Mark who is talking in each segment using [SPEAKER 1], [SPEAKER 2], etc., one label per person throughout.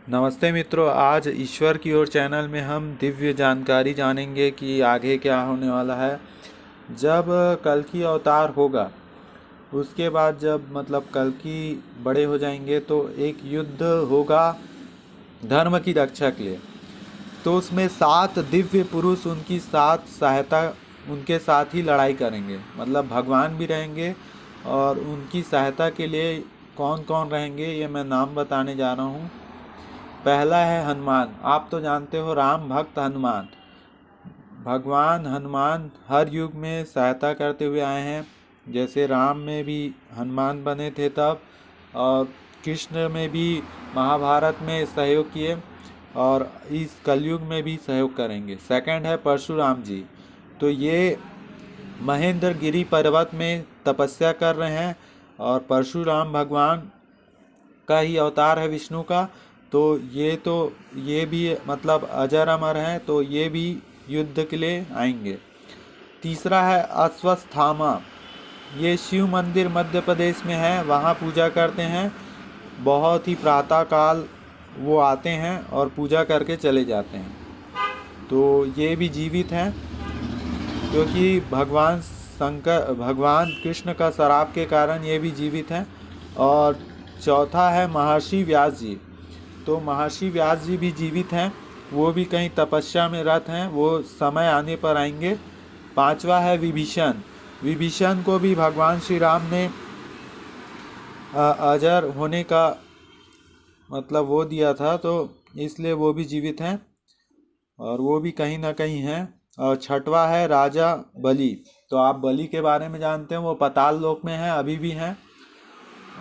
[SPEAKER 1] नमस्ते मित्रों, आज ईश्वर की ओर चैनल में हम दिव्य जानकारी जानेंगे कि आगे क्या होने वाला है। जब कल्कि अवतार होगा उसके बाद जब कल्कि बड़े हो जाएंगे तो एक युद्ध होगा धर्म की रक्षा के लिए। तो उसमें 7 दिव्य पुरुष उनकी साथ सहायता उनके साथ ही लड़ाई करेंगे, भगवान भी रहेंगे और उनकी सहायता के लिए कौन कौन रहेंगे ये मैं नाम बताने जा रहा हूँ। पहला है हनुमान। आप तो जानते हो राम भक्त हनुमान। भगवान हनुमान हर युग में सहायता करते हुए आए हैं। जैसे राम में भी हनुमान बने थे तब, और कृष्ण में भी महाभारत में सहयोग किए, और इस कलयुग में भी सहयोग करेंगे। सेकंड है परशुराम जी। तो ये महेंद्र गिरी पर्वत में तपस्या कर रहे हैं और परशुराम भगवान का ही अवतार है विष्णु का। तो ये भी अजर अमर हैं, तो ये भी युद्ध के लिए आएंगे। तीसरा है अश्वत्थामा। ये शिव मंदिर मध्य प्रदेश में है, वहाँ पूजा करते हैं। बहुत ही प्रातः काल वो आते हैं और पूजा करके चले जाते हैं। तो ये भी जीवित हैं क्योंकि भगवान कृष्ण का श्राप के कारण ये भी जीवित हैं। और चौथा है महर्षि व्यास जी। तो महर्षि व्यास जी भी जीवित हैं, वो भी कहीं तपस्या में रत हैं, वो समय आने पर आएंगे। पांचवा है विभीषण। विभीषण को भी भगवान श्री राम ने अजर होने का वो दिया था, तो इसलिए वो भी जीवित हैं और वो भी कहीं ना कहीं हैं। और छठवा है राजा बलि। तो आप बलि के बारे में जानते हैं, वो पाताल लोक में हैं, अभी भी हैं,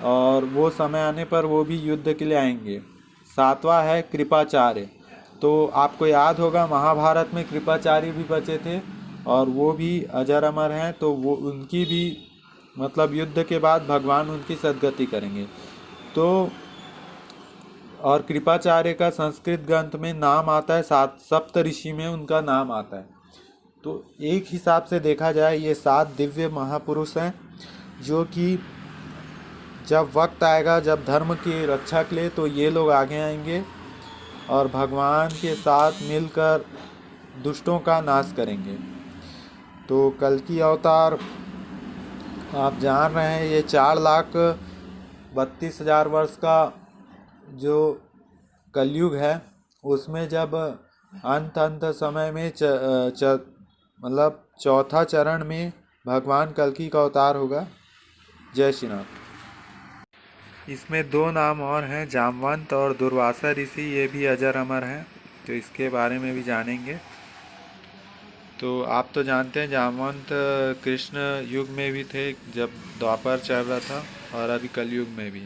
[SPEAKER 1] और वो समय आने पर वो भी युद्ध के लिए आएंगे। सातवां है कृपाचार्य। तो आपको याद होगा महाभारत में कृपाचार्य भी बचे थे और वो भी अजर अमर हैं। तो वो उनकी भी युद्ध के बाद भगवान उनकी सद्गति करेंगे। तो और कृपाचार्य का संस्कृत ग्रंथ में नाम आता है, सप्त ऋषि में उनका नाम आता है। तो एक हिसाब से देखा जाए ये 7 दिव्य महापुरुष हैं जो कि जब वक्त आएगा, जब धर्म की रक्षा के लिए, तो ये लोग आगे आएंगे और भगवान के साथ मिलकर दुष्टों का नाश करेंगे। तो कल्कि अवतार आप जान रहे हैं, ये 4,32,000 वर्ष का जो कलयुग है, उसमें जब अंत समय में चौथा चरण में भगवान कल्कि का अवतार होगा। जय श्री राम। इसमें 2 नाम और हैं, जामवंत और दुर्वासा ऋषि, ये भी अजर अमर हैं, तो इसके बारे में भी जानेंगे। तो आप तो जानते हैं जामवंत कृष्ण युग में भी थे जब द्वापर चल रहा था, और अभी कलयुग में भी।